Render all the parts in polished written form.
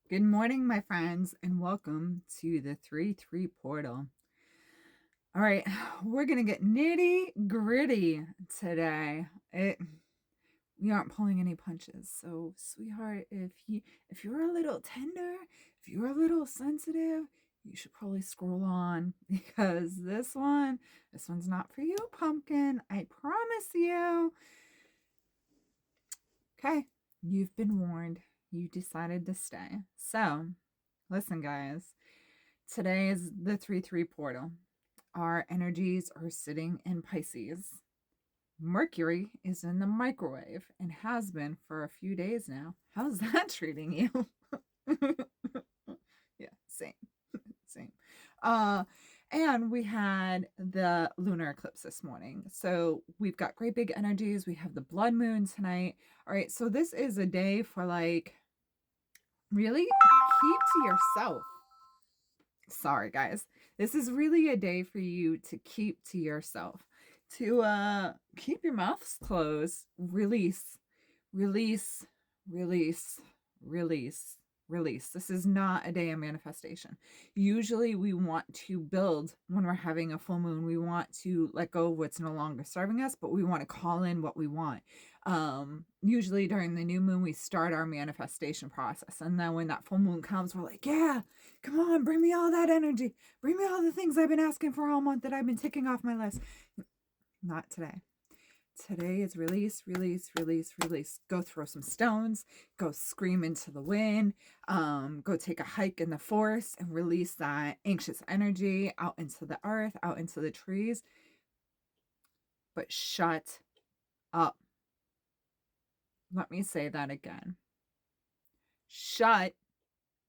Good morning, my friends, and welcome to the 3-3 portal. All right, we're going to get nitty gritty today. We aren't pulling any punches. So, sweetheart, if you're a little tender, if you're a little sensitive, you should probably scroll on because this one's not for you, pumpkin. I promise you. Okay, you've been warned. You decided to stay. So, listen, guys. Today is the 3-3 portal. Our energies are sitting in Pisces. Mercury is in the microwave and has been for a few days now. How's that treating you? Yeah, same. Same. Uh and we had the lunar eclipse this morning. So we've got great big energies. We have the blood moon tonight. All right, so this is a day for like really keep to yourself. Sorry, guys. This is really a day for you to keep to yourself, to keep your mouths closed, release, release, release, release, release. This is not a day of manifestation. Usually we want to build when we're having a full moon. We want to let go of what's no longer serving us, but we want to call in what we want. Usually during the new moon, we start our manifestation process. And then when that full moon comes, we're like, yeah, come on, bring me all that energy. Bring me all the things I've been asking for all month that I've been ticking off my list. Not today. Today is release, release, release, release. Go throw some stones, go scream into the wind, go take a hike in the forest and release that anxious energy out into the earth, out into the trees. But shut up. Let me say that again. Shut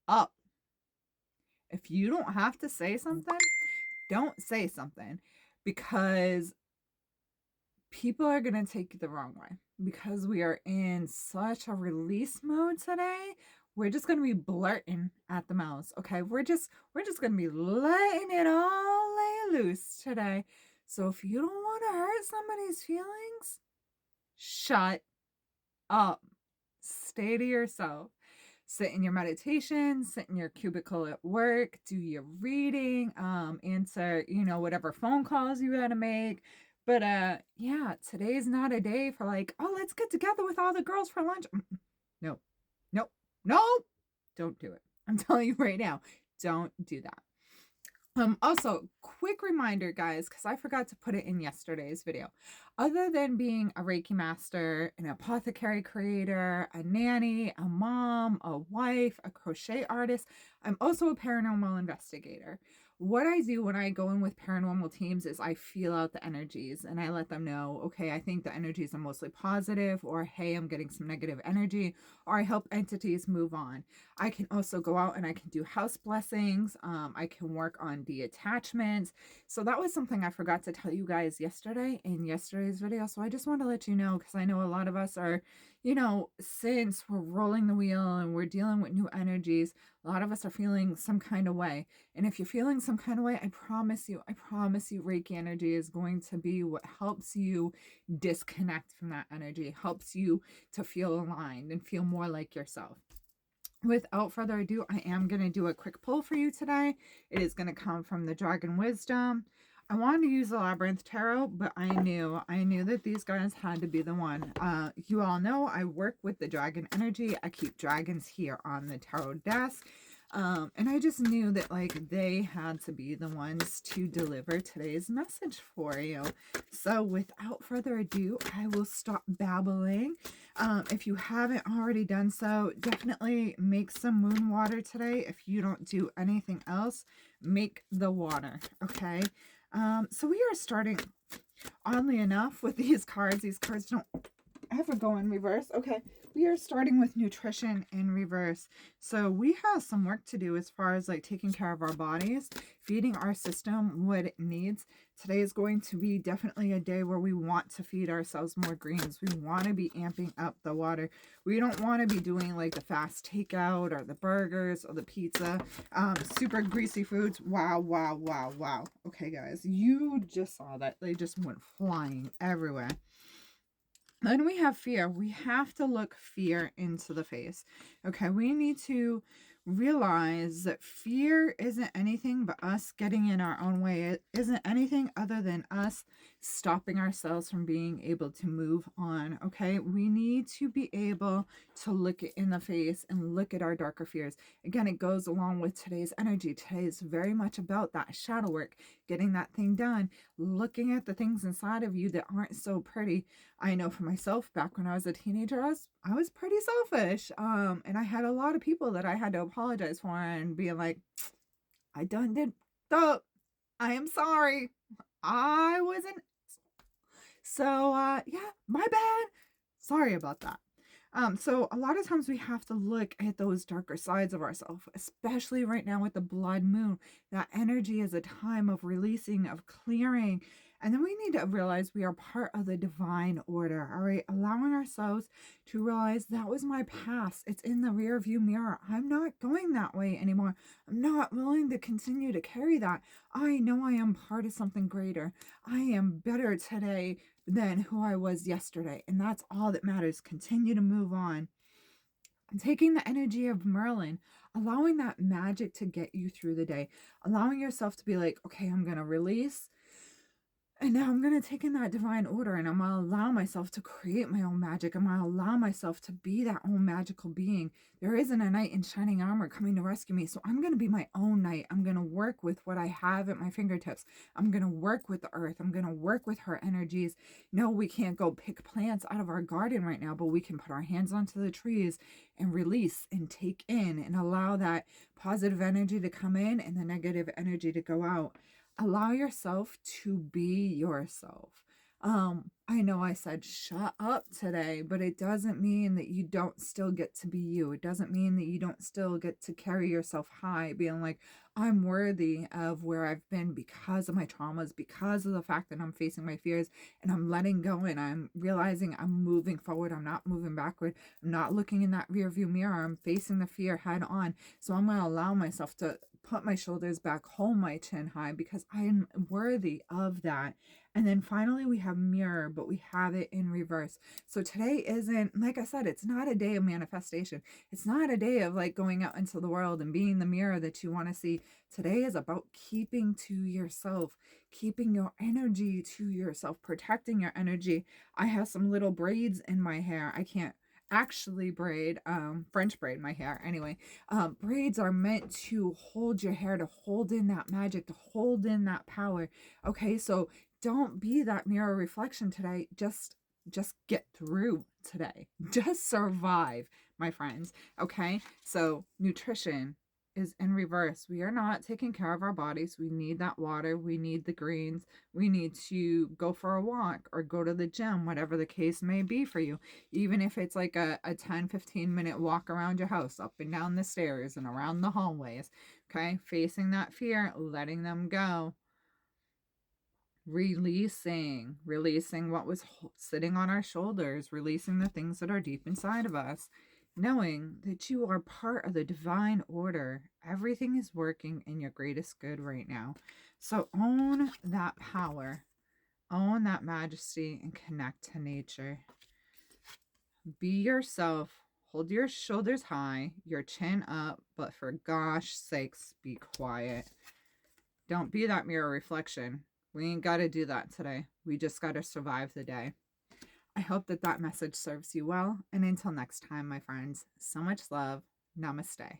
up. If you don't have to say something, don't say something because people are going to take it the wrong way because we are in such a release mode today. We're just going to be blurting at the mouth. Okay. We're just going to be letting it all lay loose today. So if you don't want to hurt somebody's feelings, shut up. Stay to yourself. Sit in your meditation, sit in your cubicle at work, do your reading, answer, whatever phone calls you got to make. But yeah, today's not a day for like, oh, let's get together with all the girls for lunch. No, no, no, don't do it. I'm telling you right now, don't do that. Also, quick reminder, guys, because I forgot to put it in yesterday's video. Other than being a Reiki master, an apothecary creator, a nanny, a mom, a wife, a crochet artist, I'm also a paranormal investigator. What I do when I go in with paranormal teams is I feel out the energies and I let them know, okay, I think the energies are mostly positive, or hey, I'm getting some negative energy, or I help entities move on. I can also go out and I can do house blessings. I can work on detachments. So that was something I forgot to tell you guys yesterday in yesterday's video. So I just want to let you know, because I know a lot of us are, since we're rolling the wheel and we're dealing with new energies, a lot of us are feeling some kind of way. And if you're feeling some kind of way, I promise you, Reiki energy is going to be what helps you disconnect from that energy, helps you to feel aligned and feel more like yourself. Without further ado, I am going to do a quick pull for you today. It is going to come from the Dragon Wisdom. I wanted to use the Labyrinth Tarot, but I knew that these guys had to be the one. You all know I work with the dragon energy. I keep dragons here on the tarot desk. And I just knew that like they had to be the ones to deliver today's message for you. So without further ado, I will stop babbling. If you haven't already done so, definitely make some moon water today. If you don't do anything else, make the water, okay? So we are starting, oddly enough, with these cards. These cards don't ever go in reverse. Okay, we are starting with nutrition in reverse. So we have some work to do as far as like taking care of our bodies, feeding our system what it needs. Today is going to be definitely a day where we want to feed ourselves more greens. We want to be amping up the water. We don't want to be doing like the fast takeout or the burgers or the pizza, super greasy foods. Wow, wow, wow, wow. Okay, guys, you just saw that. They just went flying everywhere. Then we have fear. We have to look fear into the face. Okay, we need to realize that fear isn't anything but us getting in our own way. It isn't anything other than us stopping ourselves from being able to move on. Okay. We need to be able to look it in the face and look at our darker fears. Again, it goes along with today's energy. Today is very much about that shadow work, getting that thing done, looking at the things inside of you that aren't so pretty. I know for myself, back when I was a teenager, I was pretty selfish. And I had a lot of people that I had to apologize for and being like, I done did the I am sorry. I wasn't so yeah, my bad. Sorry about that. So a lot of times we have to look at those darker sides of ourselves, especially right now with the blood moon. That energy is a time of releasing, of clearing. And then we need to realize we are part of the divine order. All right. Allowing ourselves to realize that was my past. It's in the rear view mirror. I'm not going that way anymore. I'm not willing to continue to carry that. I know I am part of something greater. I am better today than who I was yesterday. And that's all that matters. Continue to move on. And taking the energy of Merlin, allowing that magic to get you through the day, allowing yourself to be like, okay, I'm going to release. And now I'm going to take in that divine order and I'm going to allow myself to create my own magic. I'm going to allow myself to be that own magical being. There isn't a knight in shining armor coming to rescue me. So I'm going to be my own knight. I'm going to work with what I have at my fingertips. I'm going to work with the earth. I'm going to work with her energies. No, we can't go pick plants out of our garden right now, but we can put our hands onto the trees and release and take in and allow that positive energy to come in and the negative energy to go out. Allow yourself to be yourself. I know I said shut up today, but it doesn't mean that you don't still get to be you. It doesn't mean that you don't still get to carry yourself high, being like, I'm worthy of where I've been because of my traumas, because of the fact that I'm facing my fears and I'm letting go and I'm realizing I'm moving forward. I'm not moving backward. I'm not looking in that rear view mirror. I'm facing the fear head on. So I'm going to allow myself to put my shoulders back, hold my chin high because I'm worthy of that. And then finally we have mirror, but we have it in reverse. So today isn't, like I said, it's not a day of manifestation. It's not a day of like going out into the world and being the mirror that you want to see. Today is about keeping to yourself, keeping your energy to yourself, protecting your energy. I have some little braids in my hair. I can't actually braid, French braid my hair anyway. Braids are meant to hold your hair, to hold in that magic, to hold in that power. Okay, so don't be that mirror reflection today. Just get through today. Just survive, my friends. Okay, so nutrition is in reverse. We are not taking care of our bodies. We need that water. We need the greens. We need to go for a walk or go to the gym, whatever the case may be for you. Even if it's like a 10-15 minute walk around your house, up and down the stairs and around the hallways. Okay, facing that fear, letting them go. Releasing what was sitting on our shoulders, releasing the things that are deep inside of us, knowing that you are part of the divine order. Everything is working in your greatest good right now. So own that power, own that majesty, and connect to nature. Be yourself. Hold your shoulders high, your chin up, but for gosh sakes, be quiet. Don't be that mirror reflection. We ain't got to do that today. We just got to survive the day. I hope that that message serves you well. And until next time, my friends, so much love. Namaste.